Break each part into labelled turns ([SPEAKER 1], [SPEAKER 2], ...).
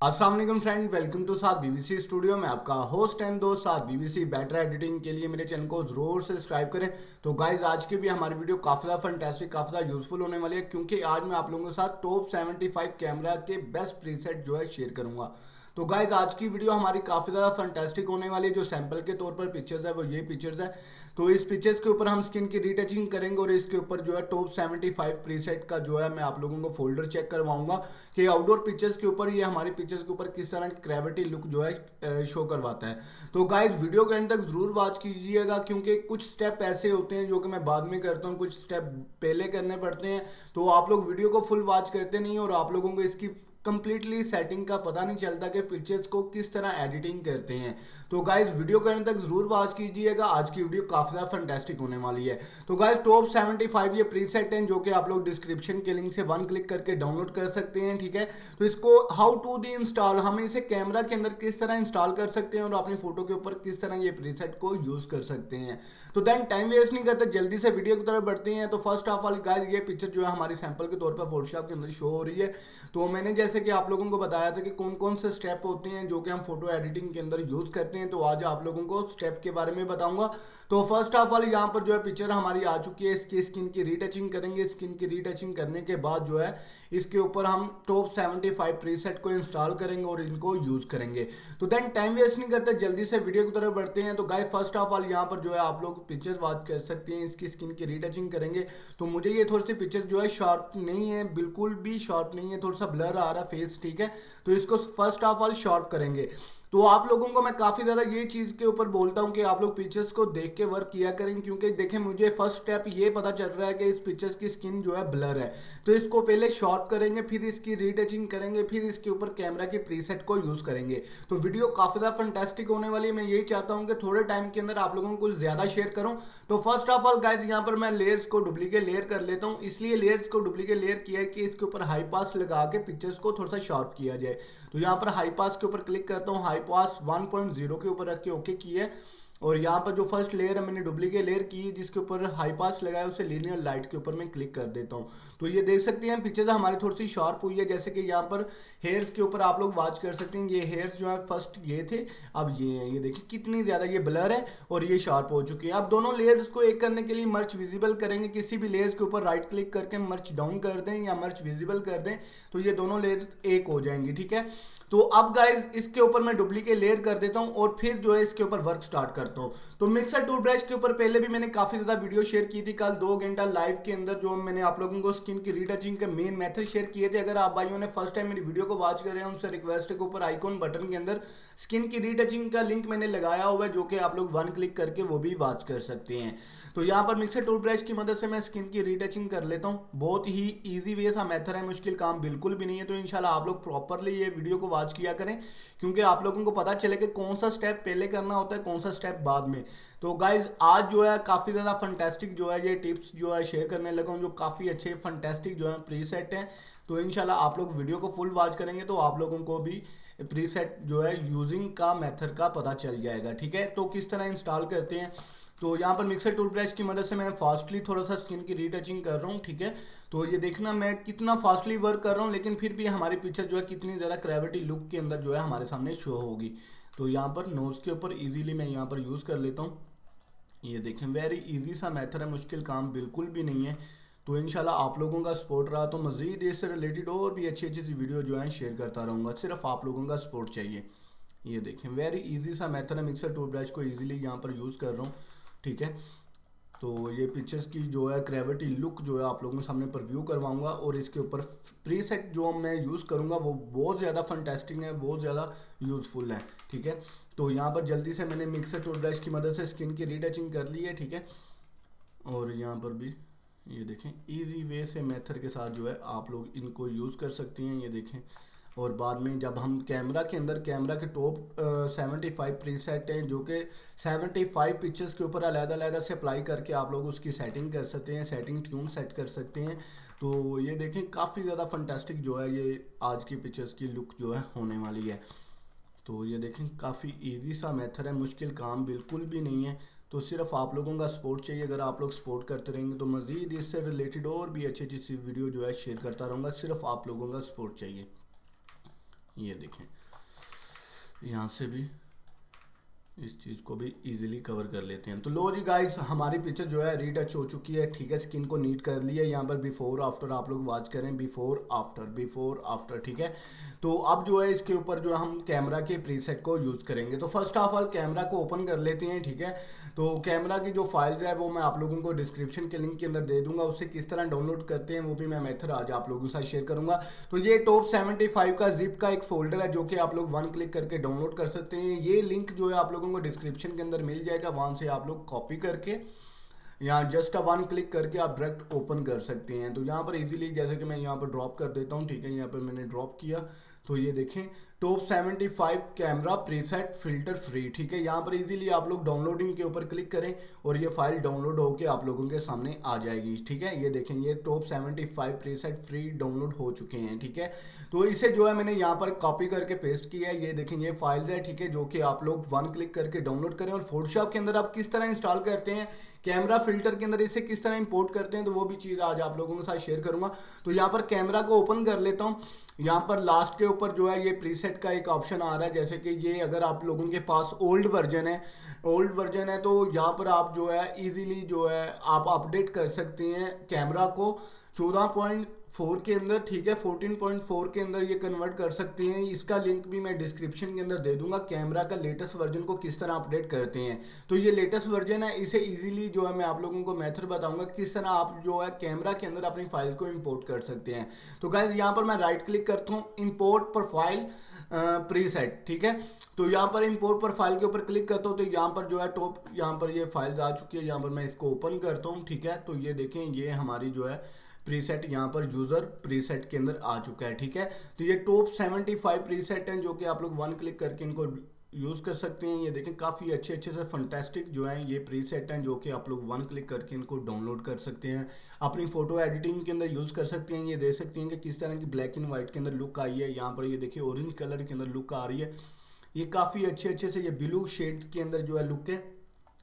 [SPEAKER 1] अस्सलाम वालेकुम friend, welcome to साथ बीबीसी स्टूडियो में आपका होस्ट एंड दोस्त साथ बीबीसी बेटर एडिटिंग के लिए मेरे चैनल को जरूर से सब्सक्राइब करें। तो गाइज आज की भी हमारी वीडियो काफ़ी ज़्यादा फंटेस्टिक काफ़ी ज़्यादा यूजफुल होने वाली है, क्योंकि आज मैं आप लोगों के साथ टॉप 75 कैमरा के बेस्ट प्रीसेट जो है शेयर करूंगा। तो गाइज आज की वीडियो हमारी काफ़ी ज़्यादा फंटेस्टिक होने वाली है। जो सैंपल के तौर पर पिक्चर्स है वो ये पिक्चर्स है। तो इस पिक्चर्स के ऊपर हम स्किन की रीटचिंग करेंगे और इसके ऊपर जो है टॉप 75 प्रीसेट का जो है मैं आप लोगों को फोल्डर चेक करवाऊंगा कि आउटडोर पिक्चर्स के ऊपर ये हमारी पिक्चर्स के ऊपर किस तरह की ग्रेविटी लुक जो है शो करवाता है। तो गाइज वीडियो के एंड तक जरूर वॉच कीजिएगा, क्योंकि कुछ स्टेप ऐसे होते हैं जो कि मैं बाद में करता हूँ, कुछ स्टेप पहले करने पड़ते हैं। तो आप लोग वीडियो को फुल वॉच करते नहीं और आप लोगों को इसकी कंप्लीटली सेटिंग का पता नहीं चलता कि पिक्चर्स को किस तरह एडिटिंग करते हैं। तो गाइज वीडियो के अंत तक जरूर वॉच कीजिएगा, आज की वीडियो काफ़ी ज़्यादा फंटेस्टिक होने वाली है। तो गाइज टॉप 75 ये प्रीसेट हैं जो कि आप लोग डिस्क्रिप्शन के लिंक से वन क्लिक करके डाउनलोड कर सकते हैं, ठीक है। तो इसको हाउ टू दी इंस्टॉल, हम इसे कैमरा के अंदर किस तरह इंस्टॉल कर सकते हैं और अपनी फोटो के ऊपर किस तरह ये प्रीसेट को यूज़ कर सकते हैं। तो देन टाइम वेस्ट नहीं करते, जल्दी से वीडियो की तरफ बढ़ते हैं। तो फर्स्ट ऑफ ऑल गाइज ये पिक्चर जो है हमारी सैंपल के तौर पर फोटोशॉप के अंदर शो हो रही है। तो मैंने जैसे कि आप लोगों को बताया था कि कौन कौन से स्टेप होते हैं जो कि हम फोटो एडिटिंग के अंदर यूज करते हैं, तो आज आप लोगों को स्टेप के बारे में बताऊंगा। तो फर्स्ट ऑफ ऑल यहाँ पर जो है पिक्चर हमारी आ चुकी है, इसकी स्किन की रीटचिंग करेंगे। स्किन की रीटचिंग करने के बाद जो है इसके ऊपर हम टॉप 75 प्रीसेट को इंस्टॉल करेंगे और इनको यूज करेंगे। तो देन टाइम वेस्ट नहीं करते, जल्दी से वीडियो की तरफ बढ़ते हैं। तो गाइस फर्स्ट ऑफ ऑल यहाँ पर जो है आप लोग पिक्चर वॉच कर सकते हैं, इसकी स्किन की रीटचिंग करेंगे। तो मुझे ये थोड़ी सी पिक्चर जो है शार्प नहीं है, बिल्कुल भी शार्प नहीं है, थोड़ा सा ब्लर आ रहा है फेस, ठीक है। तो इसको फर्स्ट ऑफ ऑल शार्प करेंगे। तो आप लोगों को मैं काफ़ी ज़्यादा ये चीज़ के ऊपर बोलता हूँ कि आप लोग पिक्चर्स को देख के वर्क किया करें, क्योंकि देखें मुझे फर्स्ट स्टेप ये पता चल रहा है कि इस पिक्चर्स की स्किन जो है ब्लर है। तो इसको पहले शार्प करेंगे, फिर इसकी रीटचिंग करेंगे, फिर इसके ऊपर कैमरा के प्रीसेट को यूज़ करेंगे। तो वीडियो काफ़ी ज़्यादा फंटेस्टिक होने वाली है। मैं यही चाहता हूँ कि थोड़े टाइम के अंदर आप लोगों को कुछ ज़्यादा शेयर करूँ। तो फर्स्ट ऑफ ऑल गाइज यहाँ पर मैं लेयर्स को डुप्लीकेट लेयर कर लेता हूँ, इसलिए लेयर्स को डुप्लीकेट लेयर किया है कि इसके ऊपर हाई पास लगा के पिक्चर्स को थोड़ा सा शार्प किया जाए। तो यहाँ पर हाई पास के ऊपर क्लिक करता हूँ, हाई पास 1.0 के ऊपर रख के ओके किए। और यहाँ पर जो फर्स्ट लेयर है मैंने डुप्लीकेट लेयर की जिसके ऊपर हाई पास लगाया, उसे लीनियर लाइट के ऊपर मैं क्लिक कर देता हूँ। तो ये देख सकते हैं पिक्चर हमारी थोड़ी सी शार्प हुई है। जैसे कि यहाँ पर हेयर्स के ऊपर आप लोग वॉच कर सकते हैं, ये हेयर्स जो है फर्स्ट ये थे, अब ये है, ये देखिए कितनी ज़्यादा ये ब्लर है और ये शार्प हो चुकी है। अब दोनों लेयर्स को एक करने के लिए मर्च विजिबल करेंगे, किसी भी लेयर्स के ऊपर राइट क्लिक करके मर्च डाउन कर दें या मर्च विजिबल कर दें, तो ये दोनों लेयर्स एक हो जाएंगी, ठीक है। तो अब गाइज इसके ऊपर मैं डुप्लीकेट लेयर कर देता हूँ और फिर जो है इसके ऊपर वर्क स्टार्ट करता हूँ। तो मिक्सर टूल ब्रश के ऊपर पहले भी मैंने काफ़ी ज़्यादा वीडियो शेयर की थी, कल 2 घंटा लाइव के अंदर जो मैंने आप लोगों को स्किन की रीटचिंग के मेन मेथड शेयर किए थे। अगर आप भाइयों ने फर्स्ट टाइम मेरी वीडियो को वॉच कर रहे हैं, उनसे रिक्वेस्ट है के ऊपर आइकॉन बटन के अंदर स्किन की रीटचिंग का लिंक मैंने लगाया हुआ है, जो कि आप लोग वन क्लिक करके वो भी वॉच कर सकते हैं। तो यहाँ पर मिक्सर टूल ब्रश की मदद से मैं स्किन की रीटचिंग कर लेता हूँ। बहुत ही ईजी वे सा मेथड है, मुश्किल काम बिल्कुल भी नहीं है। तो इंशाल्लाह आप लोग प्रॉपरली ये वीडियो को वॉच किया करें, क्योंकि आप लोगों को पता चले कि कौन सा स्टेप पहले करना होता है, कौन सा स्टेप बाद में। तो गाइज आज जो है काफ़ी ज़्यादा फंटेस्टिक जो है ये टिप्स जो है शेयर करने लगा हूँ, जो काफ़ी अच्छे फंटेस्टिक जो है प्रीसेट हैं। तो इंशाल्लाह आप लोग वीडियो को फुल वॉच करेंगे तो आप लोगों को भी प्रीसेट जो है यूजिंग का मेथड का पता चल जाएगा, ठीक है। तो किस तरह इंस्टॉल करते हैं, तो यहाँ पर मिक्सर टूल ब्रश की मदद से मैं फास्टली थोड़ा सा स्किन की रीटचिंग कर रहा हूँ, ठीक है। तो ये देखना मैं कितना फास्टली वर्क कर रहा हूँ, लेकिन फिर भी हमारी पिक्चर जो है कितनी ज़्यादा ग्रेविटी लुक के अंदर जो है हमारे सामने शो होगी। तो यहाँ पर नोज़ के ऊपर इजीली मैं यहाँ पर यूज़ कर लेता हूँ। ये देखें वेरी इजी सा मेथड है, मुश्किल काम बिल्कुल भी नहीं है। तो इंशाल्लाह आप लोगों का सपोर्ट रहा तो मज़ीद इससे रिलेटेड और भी अच्छी अच्छी सी वीडियो जो है शेयर करता रहूँगा, सिर्फ आप लोगों का सपोर्ट चाहिए। ये देखें वेरी इजी सा मेथड है, मिक्सर टूल ब्रश को इजीली यहाँ पर यूज़ कर रहा हूँ, ठीक है। तो ये पिक्चर्स की जो है ग्रेविटी लुक जो है आप लोगों के सामने प्रीव्यू करवाऊंगा और इसके ऊपर प्रीसेट जो मैं यूज़ करूंगा वो बहुत ज़्यादा फंटेस्टिक है, बहुत ज़्यादा यूज़फुल है, ठीक है। तो यहाँ पर जल्दी से मैंने मिक्सर टूल ब्रश की मदद से स्किन की रीटचिंग कर ली है, ठीक है। और यहाँ पर भी ये देखें इजी वे से मेथड के साथ जो है आप लोग इनको यूज़ कर सकते हैं, ये देखें। और बाद में जब हम कैमरा के अंदर कैमरा के टॉप 75 प्रीसेट हैं जो कि 75 पिक्चर्स के ऊपर अलग-अलग से अप्लाई करके आप लोग उसकी सेटिंग कर सकते हैं, सेटिंग ट्यून सेट कर सकते हैं। तो ये देखें काफ़ी ज़्यादा फंटेस्टिक जो है ये आज की पिक्चर्स की लुक जो है होने वाली है। तो ये देखें काफ़ी ईजी सा मेथड है, मुश्किल काम बिल्कुल भी नहीं है। तो सिर्फ आप लोगों का सपोर्ट चाहिए, अगर आप लोग सपोर्ट करते रहेंगे तो मज़ीद इससे रिलेटेड और भी अच्छी अच्छी सी वीडियो जो है शेयर करता रहूँगा, सिर्फ आप लोगों का सपोर्ट चाहिए। ये देखें यहाँ से भी इस चीज़ को भी इजीली कवर कर लेते हैं। तो लो जी गाइस, हमारी पिक्चर जो है रीटच हो चुकी है, ठीक है। स्किन को नीट कर लिया, यहाँ पर बिफोर आफ्टर आप लोग वॉच करें, बिफोर आफ्टर, ठीक है। तो अब जो है इसके ऊपर जो है हम कैमरा के प्रीसेट को यूज़ करेंगे। तो फर्स्ट ऑफ ऑल कैमरा को ओपन कर लेते हैं, ठीक है। तो कैमरा की जो फाइल्स है वो मैं आप लोगों को डिस्क्रिप्शन के लिंक के अंदर दे दूंगा, उससे किस तरह डाउनलोड करते हैं वो भी मैं मेथड आज आप लोगों के साथ शेयर करूंगा। तो ये टॉप 75 का जिप का एक फोल्डर है जो कि आप लोग वन क्लिक करके डाउनलोड कर सकते हैं। ये लिंक जो है आप लोगों को डिस्क्रिप्शन के अंदर मिल जाएगा, वहां से आप लोग कॉपी करके यहाँ जस्ट वन क्लिक करके आप डायरेक्ट ओपन कर सकते हैं। तो यहाँ पर इजीली जैसे कि मैं यहाँ पर ड्रॉप कर देता हूँ, ठीक है। यहाँ पर मैंने ड्रॉप किया तो ये देखें top 75 camera preset filter free, ठीक है। यहाँ पर इजीली आप लोग डाउनलोडिंग के ऊपर क्लिक करें और ये फाइल डाउनलोड होकर आप लोगों के सामने आ जाएगी, ठीक है। ये देखें ये टॉप 75 प्रीसेट फ्री डाउनलोड हो चुके हैं, ठीक है। तो इसे जो है मैंने यहाँ पर कॉपी करके पेस्ट किया है। ये देखें ये फाइल है, ठीक है, जो कि आप लोग वन क्लिक करके डाउनलोड करें। और फोटोशॉप के अंदर आप किस तरह इंस्टॉल करते हैं, कैमरा फिल्टर के अंदर इसे किस तरह इंपोर्ट करते हैं, तो वो भी चीज़ आज आप लोगों के साथ शेयर करूंगा। तो यहाँ पर कैमरा को ओपन कर लेता हूँ। यहाँ पर लास्ट के ऊपर जो है ये प्रीसेट का एक ऑप्शन आ रहा है, जैसे कि ये अगर आप लोगों के पास ओल्ड वर्जन है तो यहाँ पर आप जो है इजीली जो है आप अपडेट कर सकते हैं कैमरा को 14.4 के अंदर, ठीक है। 14.4 के अंदर ये कन्वर्ट कर सकते हैं। इसका लिंक भी मैं डिस्क्रिप्शन के अंदर दे दूंगा, कैमरा का लेटेस्ट वर्जन को किस तरह अपडेट करते हैं। तो ये लेटेस्ट वर्जन है, इसे इजीली जो है मैं आप लोगों को मेथड बताऊंगा किस तरह आप जो है कैमरा के अंदर अपनी फाइल को इंपोर्ट कर सकते हैं। तो गाइज यहाँ पर मैं राइट क्लिक करता हूँ, इंपोर्ट प्रोफाइल प्रीसेट, ठीक है। तो यहाँ पर इंपोर्ट प्रोफाइल के ऊपर क्लिक करता हूँ तो यहाँ पर जो है टॉप यहाँ पर ये फाइल आ चुकी है। यहाँ पर मैं इसको ओपन करता हूँ, ठीक है। तो ये देखें ये हमारी जो है प्रीसेट यहाँ पर यूजर प्रीसेट के अंदर आ चुका है, ठीक है। तो ये टॉप 75 प्रीसेट हैं जो कि आप लोग वन क्लिक करके इनको यूज़ कर सकते हैं। ये देखें काफ़ी अच्छे अच्छे से फंटेस्टिक जो है ये प्रीसेट हैं जो कि आप लोग वन क्लिक करके इनको डाउनलोड कर सकते हैं, अपनी फ़ोटो एडिटिंग के अंदर यूज़ कर सकते हैं। ये देख सकते हैं कि किस तरह की ब्लैक एंड वाइट के अंदर लुक आई है। यहाँ पर ये देखिए ऑरेंज कलर के अंदर लुक आ रही है। ये काफ़ी अच्छे अच्छे से ये ब्लू शेड के अंदर जो है लुक है।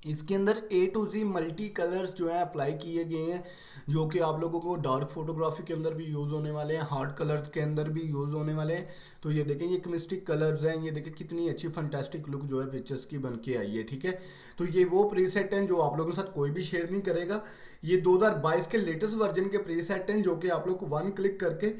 [SPEAKER 1] इसके अंदर A to Z multi colours जो है अप्लाई किए गए हैं जो कि आप लोगों को डार्क फोटोग्राफी के अंदर भी यूज़ होने वाले हैं, हार्ड कलर्स के अंदर भी यूज़ होने वाले हैं। तो ये देखें ये केमिस्टिक कलर्स हैं। ये देखें कितनी अच्छी फंटास्टिक लुक जो है पिक्चर्स की बन के आई है, ठीक है। तो ये वो प्रीसेट हैं जो आप लोगों के साथ कोई भी शेयर नहीं करेगा। ये 2022 के लेटेस्ट वर्जन के प्रीसेट हैं जो कि आप लोग को वन क्लिक करके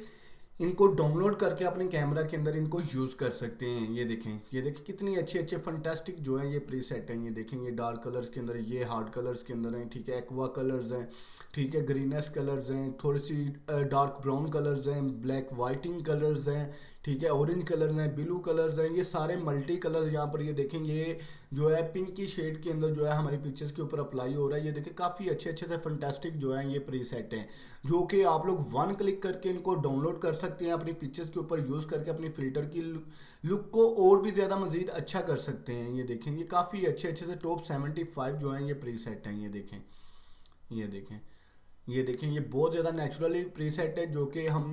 [SPEAKER 1] इनको डाउनलोड करके अपने कैमरा के अंदर इनको यूज़ कर सकते हैं। ये देखें कितनी अच्छे अच्छे फंटास्टिक जो है ये प्रीसेट हैं। ये देखें ये डार्क कलर्स के अंदर, ये हार्ड कलर्स के अंदर हैं, ठीक है। एक्वा कलर्स हैं, ठीक है। ग्रीनेस कलर्स हैं, थोड़ी सी डार्क ब्राउन कलर्स हैं, ब्लैक वाइटिंग कलर्स हैं, ठीक है। ऑरेंज कलर्स हैं, ब्लू कलर्स हैं, ये सारे मल्टी कलर्स यहाँ पर ये देखें ये जो है पिंक की शेड के अंदर जो है हमारी पिक्चर्स के ऊपर अप्लाई हो रहा है। ये देखें काफ़ी अच्छे अच्छे से फंटास्टिक जो है ये प्रीसेट हैं जो कि आप लोग वन क्लिक करके इनको डाउनलोड कर सकते हैं, अपनी पिक्चर्स के ऊपर यूज़ करके अपनी फ़िल्टर की लुक को और भी ज़्यादा मज़ीद अच्छा कर सकते हैं। ये देखें ये काफ़ी अच्छे अच्छे से टॉप 75 जो हैं ये प्रीसेट हैं। ये देखें ये बहुत ज़्यादा नेचुरली प्रीसेट है जो कि हम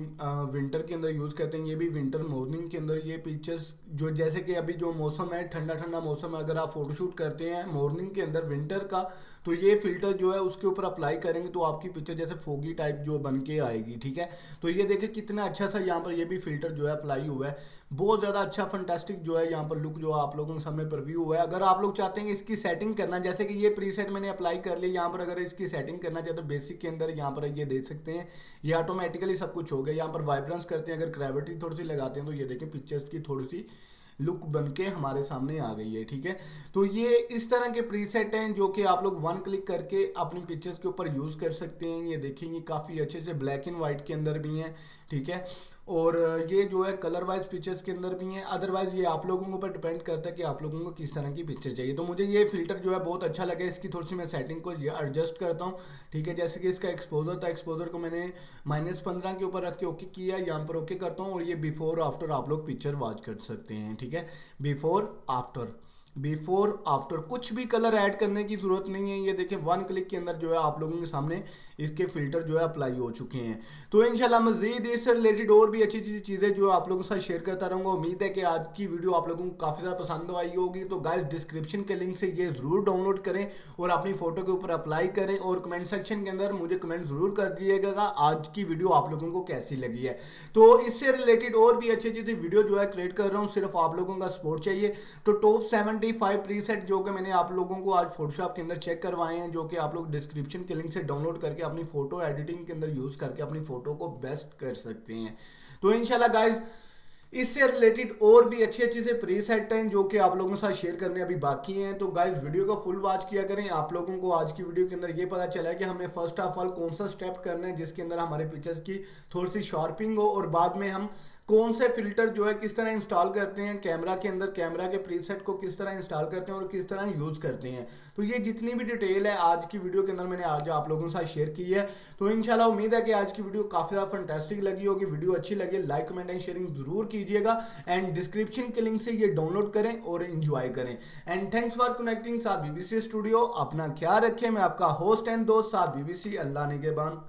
[SPEAKER 1] विंटर के अंदर यूज़ करते हैं। ये भी विंटर मॉर्निंग के अंदर ये पिक्चर्स जो जैसे कि अभी जो मौसम है ठंडा ठंडा मौसम है, अगर आप फोटोशूट करते हैं मॉर्निंग के अंदर विंटर का तो ये फिल्टर जो है उसके ऊपर अप्लाई करेंगे तो आपकी पिक्चर जैसे फोगी टाइप जो बन के आएगी, ठीक है। तो ये देखें कितना अच्छा सा यहाँ पर ये भी फिल्टर जो है अप्लाई हुआ है, बहुत ज़्यादा अच्छा फंटास्टिक जो है यहाँ पर लुक जो आप लोगों के सामने प्रीव्यू हुआ है। अगर आप लोग चाहते हैं इसकी सेटिंग करना, जैसे कि ये प्रीसेट मैंने अप्लाई कर लिया, यहाँ पर अगर इसकी सेटिंग करना चाहते तो बेसिक के अंदर यहाँ पर ये देख सकते हैं ये ऑटोमेटिकली सब कुछ हो गया। यहाँ पर वाइब्रेंस करते हैं, अगर ग्रेविटी थोड़ी सी लगाते हैं तो ये देखें पिक्चर्स की थोड़ी सी लुक बनके हमारे सामने आ गई है, ठीक है। तो ये इस तरह के प्रीसेट हैं जो कि आप लोग वन क्लिक करके अपनी पिक्चर्स के ऊपर यूज़ कर सकते हैं। ये देखेंगे काफ़ी अच्छे से ब्लैक एंड वाइट के अंदर भी हैं, ठीक है। और ये जो है कलर वाइज पिक्चर्स के अंदर भी हैं। अदरवाइज ये आप लोगों के ऊपर डिपेंड करता है कि आप लोगों को किस तरह की पिक्चर चाहिए। तो मुझे ये फिल्टर जो है बहुत अच्छा लगा, इसकी थोड़ी सी मैं सेटिंग को एडजस्ट करता हूँ, ठीक है। जैसे कि इसका एक्सपोजर था, एक्सपोजर को मैंने -15 के ऊपर रख के ओके किया, यहाँ पर ओके करता हूँ। और ये बिफोर आफ्टर आप लोग पिक्चर वॉच कर सकते हैं, ठीक है, बिफोर आफ्टर। बिफोर आफ्टर कुछ भी कलर ऐड करने की जरूरत नहीं है। ये देखिए वन क्लिक के अंदर जो है आप लोगों के सामने इसके फिल्टर जो है अप्लाई हो चुके हैं। तो इंशाल्लाह मजीद इससे रिलेटेड और भी अच्छी अच्छी चीज़ें जो आप लोगों के साथ शेयर करता रहूँगा। उम्मीद है कि आज की वीडियो आप लोगों को काफ़ी ज़्यादा पसंद आई होगी। तो गाइस डिस्क्रिप्शन के लिंक से ये ज़रूर डाउनलोड करें और अपनी फोटो के ऊपर अप्लाई करें और कमेंट सेक्शन के अंदर मुझे कमेंट ज़रूर कर दिएगा आज की वीडियो आप लोगों को कैसी लगी है। तो इससे रिलेटेड और भी अच्छी अच्छी वीडियो जो है क्रिएट कर रहा हूँ, सिर्फ आप लोगों का सपोर्ट चाहिए। तो टॉप 75 प्रीसेट जो कि मैंने आप लोगों को आज फोटोशॉप के अंदर चेक करवाए हैं, जो कि आप लोग डिस्क्रिप्शन के लिंक से डाउनलोड करके अपनी फोटो एडिटिंग के अंदर यूज करके अपनी फोटो को बेस्ट कर सकते हैं। तो इंशाल्लाह गाइज इससे रिलेटेड और भी अच्छी अच्छी से प्रीसेट हैं जो कि आप लोगों के साथ शेयर करने अभी बाकी हैं। तो गाइज वीडियो को फुल वॉच किया करें। आप लोगों को आज की वीडियो के अंदर ये पता चला है कि हमें फर्स्ट ऑफ ऑल कौन सा स्टेप करना है जिसके अंदर हमारे पिक्चर्स की थोड़ी सी शार्पिंग हो, और बाद में हम कौन से फिल्टर जो है किस तरह इंस्टॉल करते हैं कैमरा के अंदर, कैमरा के प्रीसेट को किस तरह इंस्टॉल करते हैं और किस तरह यूज़ करते हैं। तो ये जितनी भी डिटेल है आज की वीडियो के अंदर मैंने आज आप लोगों के साथ शेयर की है। तो इंशाल्लाह उम्मीद है कि आज की वीडियो काफ़ी ज़्यादा फंटेस्टिक लगी होगी। वीडियो अच्छी लगी लाइक कमेंट एंड शेयरिंग जरूर कीजिएगा एंड डिस्क्रिप्शन के लिंक से ये डाउनलोड करें और एंजॉय करें। एंड थैंक्स फॉर कनेक्टिंग साथ बीबीसी स्टूडियो। अपना ख्याल रखें। मैं आपका होस्ट एंड दोस्त साथ बीबीसी। अल्लाह निगहबान।